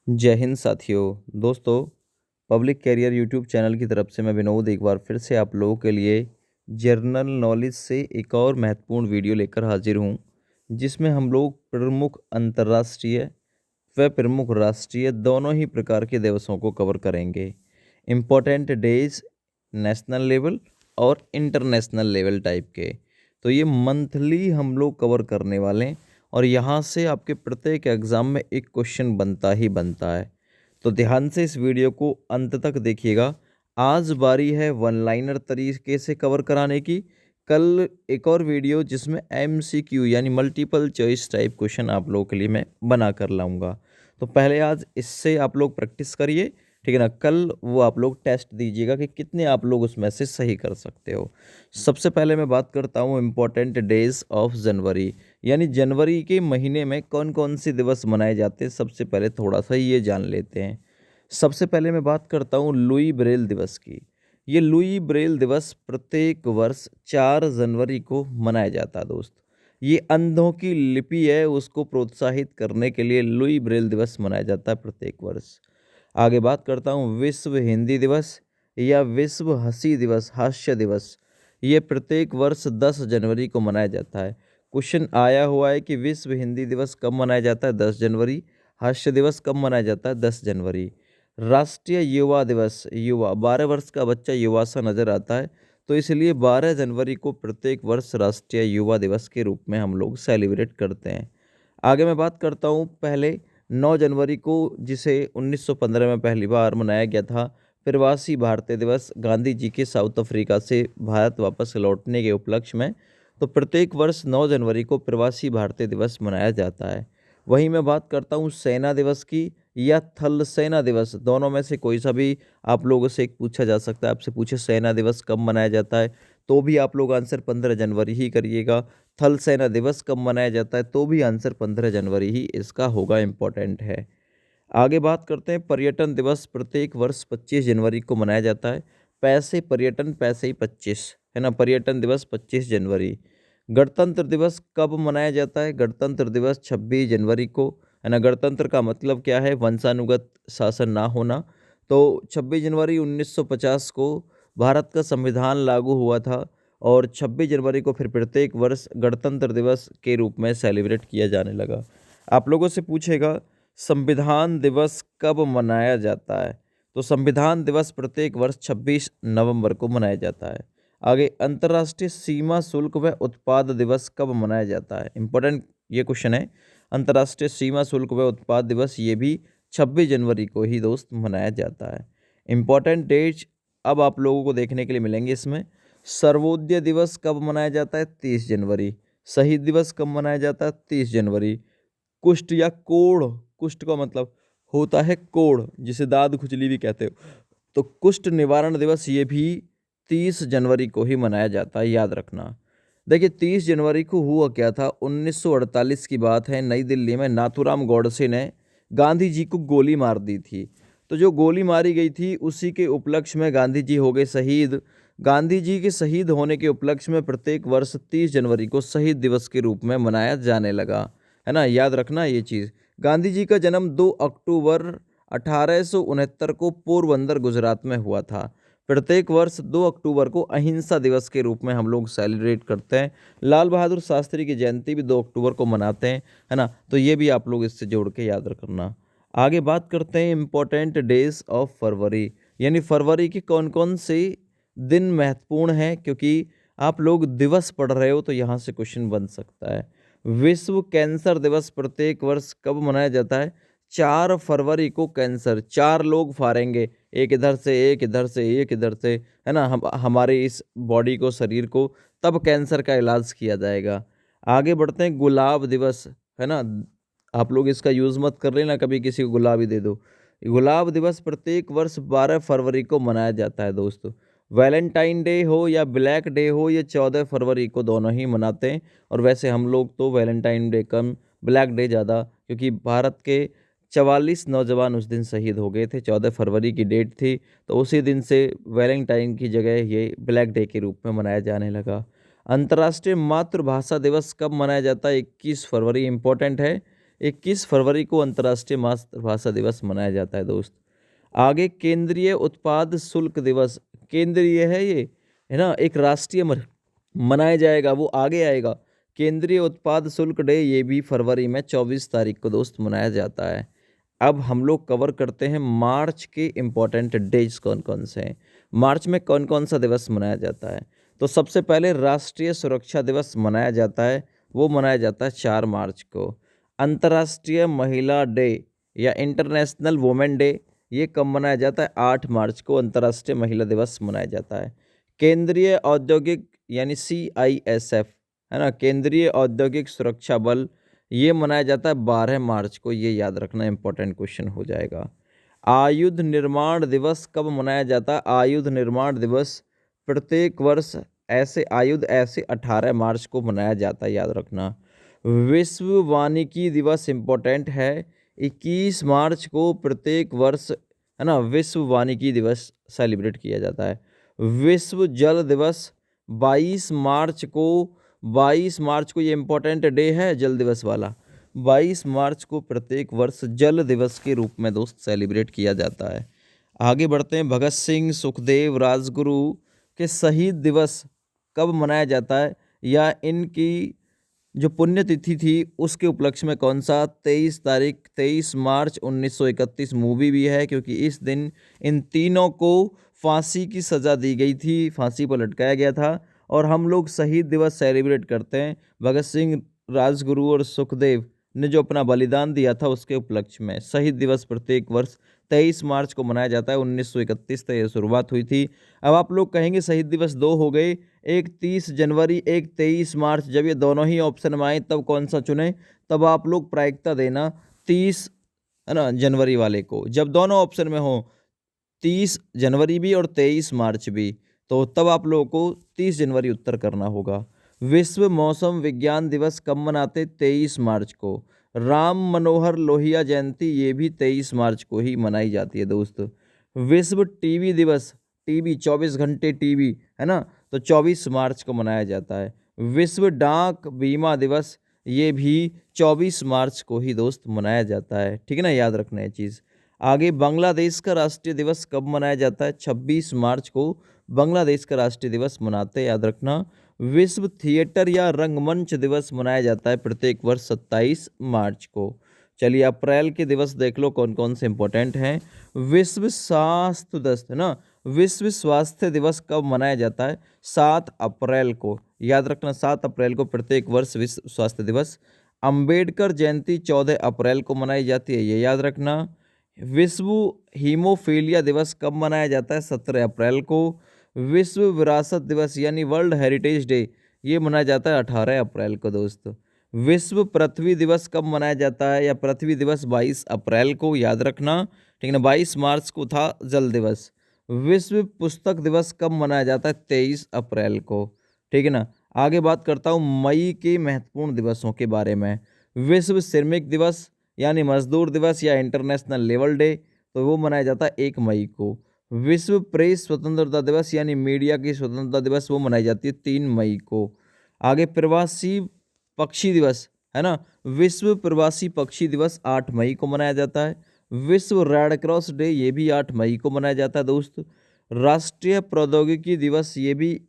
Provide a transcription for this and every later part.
जय हिंद साथियों। दोस्तों, पब्लिक कैरियर यूट्यूब चैनल की तरफ से मैं विनोद एक बार फिर से आप लोगों के लिए जर्नल नॉलेज से एक और महत्वपूर्ण वीडियो लेकर हाजिर हूँ, जिसमें हम लोग प्रमुख अंतर्राष्ट्रीय व प्रमुख राष्ट्रीय दोनों ही प्रकार के दिवसों को कवर करेंगे। इम्पोर्टेंट डेज नेशनल लेवल और इंटरनेशनल लेवल टाइप के। तो ये मंथली हम लोग कवर करने वाले हैं और यहाँ से आपके प्रत्येक एग्ज़ाम में एक क्वेश्चन बनता ही बनता है। तो ध्यान से इस वीडियो को अंत तक देखिएगा। आज बारी है वन लाइनर तरीके से कवर कराने की। कल एक और वीडियो जिसमें एमसीक्यू यानी मल्टीपल चॉइस टाइप क्वेश्चन आप लोगों के लिए मैं बना कर लाऊंगा। तो पहले आज इससे आप लोग प्रैक्टिस करिए, ठीक है ना। कल वो आप लोग टेस्ट दीजिएगा कि कितने आप लोग उसमें से सही कर सकते हो। सबसे पहले मैं बात करता हूँ इम्पोर्टेंट डेज ऑफ जनवरी, यानी जनवरी के महीने में कौन कौन से दिवस मनाए जाते हैं। सबसे पहले थोड़ा सा ये जान लेते हैं। सबसे पहले मैं बात करता हूँ लुई ब्रेल दिवस की। ये लुई ब्रेल दिवस प्रत्येक वर्ष 4 जनवरी को मनाया जाता है दोस्त। ये अंधों की लिपि है, उसको प्रोत्साहित करने के लिए लुई ब्रेल दिवस मनाया जाता है प्रत्येक वर्ष। आगे बात करता हूँ विश्व हिंदी दिवस या विश्व हंसी दिवस, हास्य दिवस। ये प्रत्येक वर्ष 10 जनवरी को मनाया जाता है। क्वेश्चन आया हुआ है कि विश्व हिंदी दिवस कब मनाया जाता है, 10 जनवरी। हास्य दिवस कब मनाया जाता है, 10 जनवरी। राष्ट्रीय युवा दिवस, युवा 12 वर्ष का बच्चा युवा सा नज़र आता है, तो इसलिए 12 जनवरी को प्रत्येक वर्ष राष्ट्रीय युवा दिवस के रूप में हम लोग सेलिब्रेट करते हैं। आगे मैं बात करता हूँ पहले 9 जनवरी को, जिसे 1915 में पहली बार मनाया गया था, प्रवासी भारतीय दिवस। गांधी जी के साउथ अफ्रीका से भारत वापस लौटने के उपलक्ष्य में तो प्रत्येक वर्ष 9 जनवरी को प्रवासी भारतीय दिवस मनाया जाता है। वहीं मैं बात करता हूँ सेना दिवस की या थल सेना दिवस, दोनों में से कोई सा भी आप लोगों से एक पूछा जा सकता है। आपसे पूछे सेना दिवस कब मनाया जाता है, तो भी आप लोग आंसर 15 जनवरी ही करिएगा। थल सेना दिवस कब मनाया जाता है, तो भी आंसर 15 जनवरी ही इसका होगा, इम्पोर्टेंट है। आगे बात करते हैं पर्यटन दिवस। प्रत्येक वर्ष 25 जनवरी को मनाया जाता है। पैसे पर्यटन, पैसे ही 25, है ना। पर्यटन दिवस 25 जनवरी। गणतंत्र दिवस कब मनाया जाता है, गणतंत्र दिवस 26 जनवरी को, है ना। गणतंत्र का मतलब क्या है, वंशानुगत शासन ना होना। तो 26 जनवरी 1950 को भारत का संविधान लागू हुआ था और 26 जनवरी को फिर प्रत्येक वर्ष गणतंत्र दिवस के रूप में सेलिब्रेट किया जाने लगा। आप लोगों से पूछेगा संविधान दिवस कब मनाया जाता है, तो संविधान दिवस प्रत्येक वर्ष 26 नवंबर को मनाया जाता है। आगे अंतर्राष्ट्रीय सीमा शुल्क व उत्पाद दिवस कब मनाया जाता है, इंपॉर्टेंट ये क्वेश्चन है। अंतर्राष्ट्रीय सीमा शुल्क व उत्पाद दिवस ये भी 26 जनवरी को ही दोस्त मनाया जाता है। इम्पोर्टेंट डेट अब आप लोगों को देखने के लिए मिलेंगे इसमें। सर्वोदय दिवस कब मनाया जाता है, 30 जनवरी। शहीद दिवस कब मनाया जाता है, 30 जनवरी। कुष्ठ या कोढ़, कुष्ठ का मतलब होता है कोढ़, जिसे दाद खुजली भी कहते हो, तो कुष्ठ निवारण दिवस ये भी 30 जनवरी को ही मनाया जाता है, याद रखना। देखिए 30 जनवरी को हुआ क्या था, 1948 की बात है। नई दिल्ली में नाथूराम गॉडसे ने गांधी जी को गोली मार दी थी। तो जो गोली मारी गई थी उसी के उपलक्ष्य में गांधी जी हो गए शहीद। गांधी जी के शहीद होने के उपलक्ष्य में प्रत्येक वर्ष 30 जनवरी को शहीद दिवस के रूप में मनाया जाने लगा, है ना। याद रखना ये चीज़। गांधी जी का जन्म 2 अक्टूबर 1869 को पोरबंदर गुजरात में हुआ था। प्रत्येक वर्ष 2 अक्टूबर को अहिंसा दिवस के रूप में हम लोग सेलिब्रेट करते हैं। लाल बहादुर शास्त्री की जयंती भी 2 अक्टूबर को मनाते हैं, है ना। तो ये भी आप लोग इससे जोड़ के याद रखना। आगे बात करते हैं इम्पोर्टेंट डेज ऑफ फरवरी, यानी फरवरी के कौन कौन से दिन महत्वपूर्ण हैं, क्योंकि आप लोग दिवस पढ़ रहे हो तो यहाँ से क्वेश्चन बन सकता है। विश्व कैंसर दिवस प्रत्येक वर्ष कब मनाया जाता है, 4 फरवरी को। कैंसर 4 लोग फाड़ेंगे, एक इधर से एक इधर से एक इधर से, है ना, हम हमारे इस बॉडी को, शरीर को, तब कैंसर का इलाज किया जाएगा। आगे बढ़ते हैं गुलाब दिवस, है ना। आप लोग इसका यूज़ मत कर लेना कभी किसी को गुलाब ही दे दो। गुलाब दिवस प्रत्येक वर्ष 12 फरवरी को मनाया जाता है दोस्तों। वैलेंटाइन डे हो या ब्लैक डे हो, ये 14 फरवरी को दोनों ही मनाते हैं। और वैसे हम लोग तो वैलेंटाइन डे कम, ब्लैक डे ज़्यादा, क्योंकि भारत के 44 नौजवान उस दिन शहीद हो गए थे। 14 फरवरी की डेट थी, तो उसी दिन से वैलेंटाइन की जगह ये ब्लैक डे के रूप में मनाया जाने लगा। अंतर्राष्ट्रीय मातृभाषा दिवस कब मनाया जाता है, 21 फरवरी। इम्पोर्टेंट है 21 फरवरी को अंतर्राष्ट्रीय मातृभाषा दिवस मनाया जाता है दोस्त। आगे केंद्रीय उत्पाद शुल्क दिवस, केंद्रीय है ये, है ना, एक राष्ट्रीय मनाया जाएगा, वो आगे आएगा। केंद्रीय उत्पाद शुल्क डे ये भी फरवरी में 24 तारीख को दोस्त मनाया जाता है। अब हम लोग कवर करते हैं मार्च के इम्पोर्टेंट डेज कौन कौन से हैं। मार्च में कौन कौन सा दिवस मनाया जाता है, तो सबसे पहले राष्ट्रीय सुरक्षा दिवस मनाया जाता है, वो मनाया जाता है 4 मार्च को। अंतर्राष्ट्रीय महिला डे या इंटरनेशनल वुमेन डे ये कब मनाया जाता है, 8 मार्च को अंतर्राष्ट्रीय महिला दिवस मनाया जाता है। केंद्रीय औद्योगिक यानी CISF, है ना, केंद्रीय औद्योगिक सुरक्षा बल, ये मनाया जाता है 12 मार्च को, ये याद रखना, इंपॉर्टेंट क्वेश्चन हो जाएगा। आयुध निर्माण दिवस कब मनाया जाता है, आयुध निर्माण दिवस प्रत्येक वर्ष ऐसे 18 मार्च को मनाया जाता है, याद रखना। विश्व वानिकी दिवस इम्पोर्टेंट है, 21 मार्च को प्रत्येक वर्ष, है ना, विश्व वानिकी दिवस सेलिब्रेट किया जाता है। विश्व जल दिवस 22 मार्च को, 22 मार्च को ये इम्पोर्टेंट डे है जल दिवस वाला। 22 मार्च को प्रत्येक वर्ष जल दिवस के रूप में दोस्त सेलिब्रेट किया जाता है। आगे बढ़ते हैं, भगत सिंह, सुखदेव, राजगुरु के शहीद दिवस कब मनाया जाता है, या इनकी जो पुण्यतिथि थी उसके उपलक्ष्य में कौन सा, 23 मार्च 1931 मूवी भी है, क्योंकि इस दिन इन तीनों को फांसी की सज़ा दी गई थी, फांसी पर लटकाया गया था, और हम लोग शहीद दिवस सेलिब्रेट करते हैं भगत सिंह, राजगुरु और सुखदेव ने जो अपना बलिदान दिया था उसके उपलक्ष्य में। शहीद दिवस प्रत्येक वर्ष 23 मार्च को मनाया जाता है, 1931 से ये शुरुआत हुई थी। अब आप लोग कहेंगे शहीद दिवस 2 हो गए, एक 30 जनवरी, एक 23 मार्च, जब ये दोनों ही ऑप्शन में आए तब कौन सा चुने, तब आप लोग प्रायिकता देना 30, है ना, जनवरी वाले को। जब दोनों ऑप्शन में हो 30 जनवरी भी और 23 मार्च भी, तो तब आप लोगों को 30 जनवरी उत्तर करना होगा। विश्व मौसम विज्ञान दिवस कब मनाते, 23 मार्च को। राम मनोहर लोहिया जयंती ये भी 23 मार्च को ही मनाई जाती है दोस्त। विश्व टीवी दिवस, टीवी 24 घंटे टीवी, है ना, तो 24 मार्च को मनाया जाता है। विश्व डाक बीमा दिवस ये भी 24 मार्च को ही दोस्त मनाया जाता है, ठीक है ना, याद रखना है चीज़। आगे बांग्लादेश का राष्ट्रीय दिवस कब मनाया जाता है, 26 मार्च को बांग्लादेश का राष्ट्रीय दिवस मनाते हैं, याद रखना। विश्व थिएटर या रंगमंच दिवस मनाया जाता है प्रत्येक वर्ष 27 मार्च को। चलिए अप्रैल के दिवस देख लो कौन कौन से इंपॉर्टेंट हैं। विश्व स्वास्थ्य दिवस, है ना, विश्व स्वास्थ्य दिवस कब मनाया जाता है, 7 अप्रैल को, याद रखना, 7 अप्रैल को प्रत्येक वर्ष विश्व स्वास्थ्य दिवस। अंबेडकर जयंती 14 अप्रैल को मनाई जाती है, ये याद रखना। विश्व हीमोफीलिया दिवस कब मनाया जाता है, 17 अप्रैल को। विश्व विरासत दिवस यानी वर्ल्ड हेरिटेज डे ये मनाया जाता है 18 अप्रैल को दोस्त। विश्व पृथ्वी दिवस कब मनाया जाता है, या पृथ्वी दिवस 22 अप्रैल को, याद रखना, ठीक है ना। 22 मार्च को था जल दिवस। विश्व पुस्तक दिवस कब मनाया जाता है, 23 अप्रैल को, ठीक है ना। आगे बात करता हूँ मई के महत्वपूर्ण दिवसों के बारे में। विश्व श्रमिक दिवस यानी मजदूर दिवस या इंटरनेशनल लेबर डे, तो वो मनाया जाता है 1 मई को। विश्व प्रेस स्वतंत्रता दिवस यानी मीडिया की स्वतंत्रता दिवस वो मनाई जाती है 3 मई को। आगे प्रवासी पक्षी दिवस, है ना, विश्व प्रवासी पक्षी दिवस 8 मई को मनाया जाता है। विश्व रेड क्रॉस डे ये भी 8 मई को मनाया जाता है दोस्त। राष्ट्रीय प्रौद्योगिकी दिवस ये भी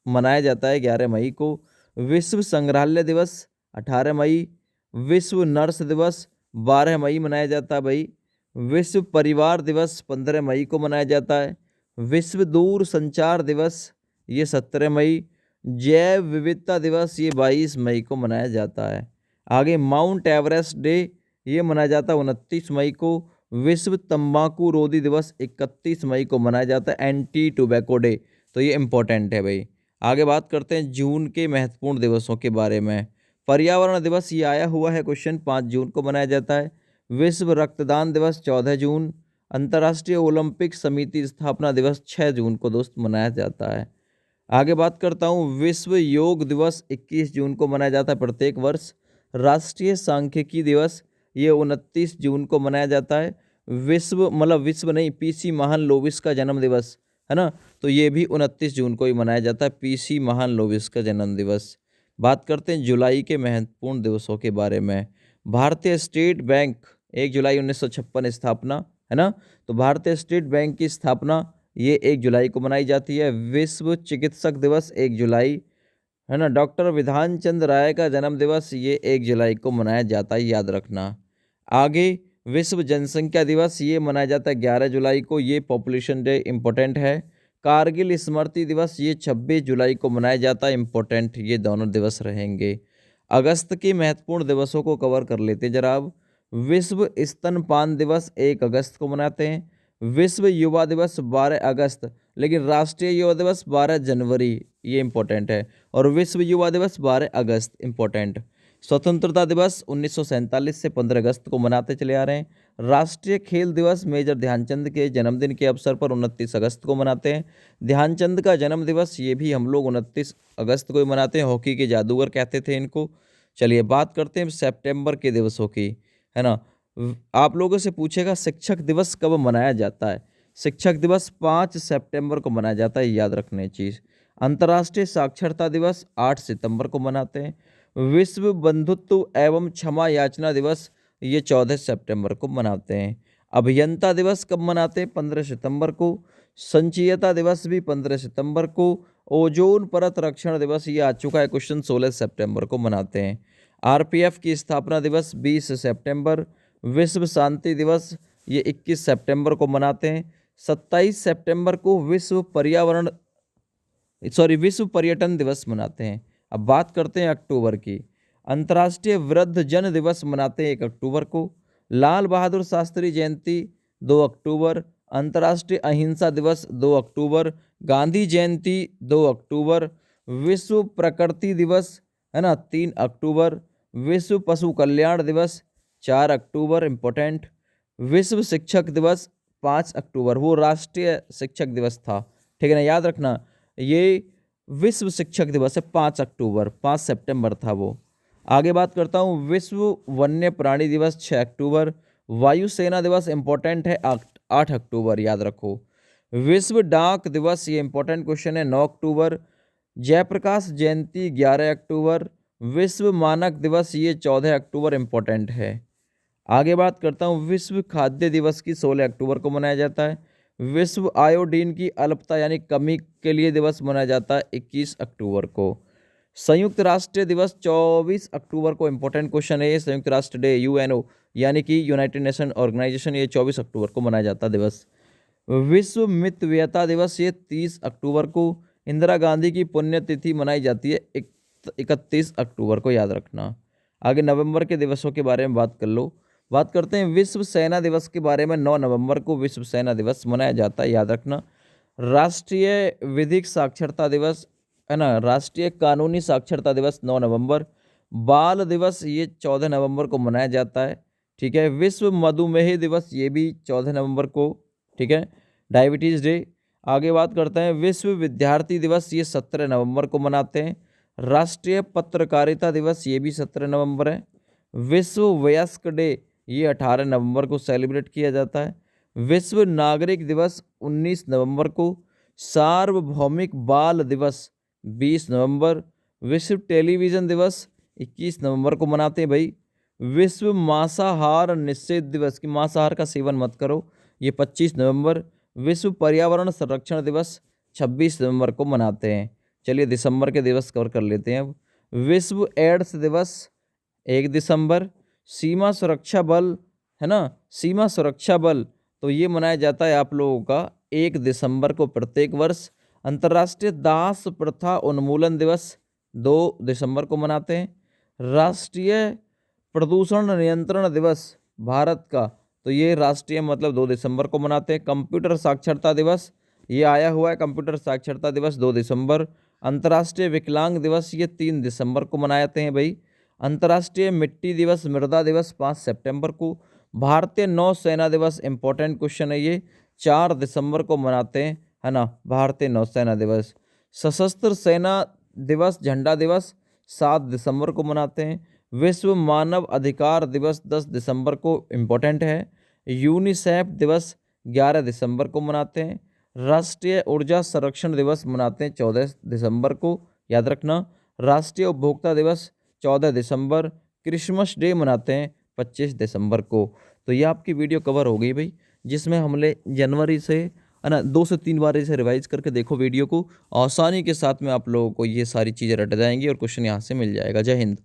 मनाया जाता है 11 मई को। विश्व संग्रहालय दिवस 18 मई। विश्व नर्स दिवस 12 मई मनाया जाता है भाई। विश्व परिवार दिवस 15 मई को मनाया जाता है। विश्व दूर संचार दिवस ये 17 मई। जैव विविधता दिवस ये 22 मई को मनाया जाता है। आगे माउंट एवरेस्ट डे ये मनाया जाता है 29 मई को। विश्व तंबाकू रोधी दिवस 31 मई को मनाया जाता है, एंटी टोबैको डे, तो ये इम्पोर्टेंट है भाई। आगे बात करते हैं जून के महत्वपूर्ण दिवसों के बारे में। पर्यावरण दिवस ये आया हुआ है क्वेश्चन, 5 जून को मनाया जाता है। विश्व रक्तदान दिवस 14 जून। अंतर्राष्ट्रीय ओलंपिक समिति स्थापना दिवस 6 जून को दोस्त मनाया जाता है। आगे बात करता हूँ विश्व योग दिवस 21 जून को मनाया जाता है प्रत्येक वर्ष। राष्ट्रीय सांख्यिकी दिवस ये 29 जून को मनाया जाता है। विश्व नहीं, पीसी महान लोविस का जन्म दिवस, है ना, तो ये भी 29 जून को ही मनाया जाता है, पीसी महान लोविस का जन्म दिवस। बात करते हैं जुलाई के महत्वपूर्ण दिवसों के बारे में। भारतीय स्टेट बैंक 1 जुलाई 1956 स्थापना, है ना। तो भारतीय स्टेट बैंक की स्थापना ये 1 जुलाई को मनाई जाती है। विश्व चिकित्सक दिवस 1 जुलाई, है ना। डॉक्टर विधान चंद्र राय का जन्म दिवस ये 1 जुलाई को मनाया जाता है, याद रखना। आगे विश्व जनसंख्या दिवस ये मनाया जाता है 11 जुलाई को, ये पॉपुलेशन डे इम्पोर्टेंट है। कारगिल स्मृति दिवस ये 26 जुलाई को मनाया जाता है, इम्पोर्टेंट ये दोनों दिवस रहेंगे। अगस्त के महत्वपूर्ण दिवसों को कवर कर लेते जरा अब। विश्व स्तनपान दिवस 1 अगस्त को मनाते हैं। विश्व युवा दिवस 12 अगस्त, लेकिन राष्ट्रीय युवा दिवस 12 जनवरी, ये इम्पोर्टेंट है। और विश्व युवा दिवस 12 अगस्त, इम्पोर्टेंट। स्वतंत्रता दिवस 1947 से 15 अगस्त को मनाते चले आ रहे हैं। राष्ट्रीय खेल दिवस मेजर ध्यानचंद के जन्मदिन के अवसर पर 29 अगस्त को मनाते हैं। ध्यानचंद का जन्म दिवस ये भी हम लोग 29 अगस्त को ही मनाते हैं, हॉकी के जादूगर कहते थे इनको। चलिए बात करते हैं सितंबर के दिवसों की, है ना। आप लोगों से पूछेगा शिक्षक दिवस कब मनाया जाता है। शिक्षक दिवस 5 सितंबर को मनाया जाता है, याद रखने चीज़। अंतर्राष्ट्रीय साक्षरता दिवस 8 सितंबर को मनाते हैं। विश्व बंधुत्व एवं क्षमा याचना दिवस ये 14 सितंबर को मनाते हैं। अभियंता दिवस कब मनाते हैं? 15 सितंबर को। संचयता दिवस भी 15 सितंबर को। ओजोन परत रक्षण दिवस ये आ चुका है क्वेश्चन, 16 सितंबर को मनाते हैं। आरपीएफ की स्थापना दिवस 20 सितंबर। विश्व शांति दिवस ये 21 सितंबर को मनाते हैं। 27 सितंबर को विश्व पर्यटन दिवस मनाते हैं। अब बात करते हैं अक्टूबर की। अंतर्राष्ट्रीय वृद्ध जन दिवस मनाते हैं 1 अक्टूबर को। लाल बहादुर शास्त्री जयंती 2 अक्टूबर। अंतर्राष्ट्रीय अहिंसा दिवस 2 अक्टूबर। गांधी जयंती 2 अक्टूबर। विश्व प्रकृति दिवस, है ना, 3 अक्टूबर। विश्व पशु कल्याण दिवस 4 अक्टूबर, इम्पोर्टेंट। विश्व शिक्षक दिवस 5 अक्टूबर, वो राष्ट्रीय शिक्षक दिवस था, ठीक है ना, याद रखना। ये विश्व शिक्षक दिवस है 5 अक्टूबर, 5 सितंबर था वो। आगे बात करता हूँ, विश्व वन्य प्राणी दिवस 6 अक्टूबर। वायुसेना दिवस इंपॉर्टेंट है 8 अक्टूबर, याद रखो। विश्व डाक दिवस, ये इंपॉर्टेंट क्वेश्चन है, 9 अक्टूबर। जयप्रकाश जयंती 11 अक्टूबर। विश्व मानक दिवस ये 14 अक्टूबर, इंपॉर्टेंट है। आगे बात करता हूँ, विश्व खाद्य दिवस की 16 अक्टूबर को मनाया जाता है। विश्व आयोडीन की अल्पता यानी कमी के लिए दिवस मनाया जाता है 21 अक्टूबर को। संयुक्त राष्ट्र दिवस 24 अक्टूबर को, इंपॉर्टेंट क्वेश्चन है ये। संयुक्त राष्ट्र डे, यूएनओ यानी कि यूनाइटेड नेशन ऑर्गेनाइजेशन, ये 24 अक्टूबर को मनाया जाता दिवस। विश्व मितव्ययता दिवस ये 30 अक्टूबर को। इंदिरा गांधी की पुण्यतिथि मनाई जाती है 31 अक्टूबर को, याद रखना। आगे नवंबर के दिवसों के बारे में बात कर लो। बात करते हैं विश्व सेना दिवस के बारे में। 9 नवंबर को विश्व सेना दिवस मनाया जाता है, याद रखना। राष्ट्रीय विधिक साक्षरता दिवस, है ना, राष्ट्रीय कानूनी साक्षरता दिवस 9 नवंबर। बाल दिवस ये 14 नवंबर को मनाया जाता है, ठीक है। विश्व मधुमेह दिवस ये भी 14 नवंबर को, ठीक है, डायबिटीज़ डे। आगे बात करते हैं, विश्व विद्यार्थी दिवस ये 17 नवंबर को मनाते हैं। राष्ट्रीय पत्रकारिता दिवस ये भी 17 नवंबर है। विश्व वयस्क डे ये 18 नवंबर को सेलिब्रेट किया जाता है। विश्व नागरिक दिवस 19 नवंबर को। सार्वभौमिक बाल दिवस 20 नवंबर। विश्व टेलीविज़न दिवस 21 नवंबर को मनाते हैं भाई। विश्व मांसाहार निषेध दिवस, कि मांसाहार का सेवन मत करो, ये 25 नवंबर। विश्व पर्यावरण संरक्षण दिवस 26 नवंबर को मनाते हैं। चलिए दिसंबर के दिवस कवर कर लेते हैं अब। विश्व एड्स दिवस 1 दिसंबर। सीमा सुरक्षा बल, है ना, सीमा सुरक्षा बल, तो ये मनाया जाता है आप लोगों का 1 दिसंबर को प्रत्येक वर्ष। अंतर्राष्ट्रीय दास प्रथा उन्मूलन दिवस 2 दिसंबर को मनाते हैं। राष्ट्रीय प्रदूषण नियंत्रण दिवस भारत का, तो ये राष्ट्रीय मतलब 2 दिसंबर को मनाते हैं। कंप्यूटर साक्षरता दिवस ये आया हुआ है, कंप्यूटर साक्षरता दिवस 2 दिसंबर। अंतर्राष्ट्रीय विकलांग दिवस ये 3 दिसंबर को मनाते हैं भाई। अंतर्राष्ट्रीय मिट्टी दिवस, मृदा दिवस 5 सितंबर को। भारतीय नौसेना दिवस, इंपॉर्टेंट क्वेश्चन है ये, 4 दिसंबर को मनाते हैं, है ना, भारतीय नौसेना दिवस। सशस्त्र सेना दिवस, झंडा दिवस 7 दिसंबर को मनाते हैं। विश्व मानव अधिकार दिवस 10 दिसंबर को, इम्पोर्टेंट है। यूनिसेफ दिवस 11 दिसंबर को मनाते हैं। राष्ट्रीय ऊर्जा संरक्षण दिवस मनाते हैं 14 दिसंबर को, याद रखना। राष्ट्रीय उपभोक्ता दिवस 14 दिसंबर। क्रिसमस डे मनाते हैं 25 दिसंबर को। तो ये आपकी वीडियो कवर हो गई भाई, जिसमें हमने जनवरी से है ना 2 से 3 बार इसे रिवाइज़ करके देखो वीडियो को, आसानी के साथ में आप लोगों को ये सारी चीज़ें रट जाएँगी और क्वेश्चन यहाँ से मिल जाएगा। जय हिंद।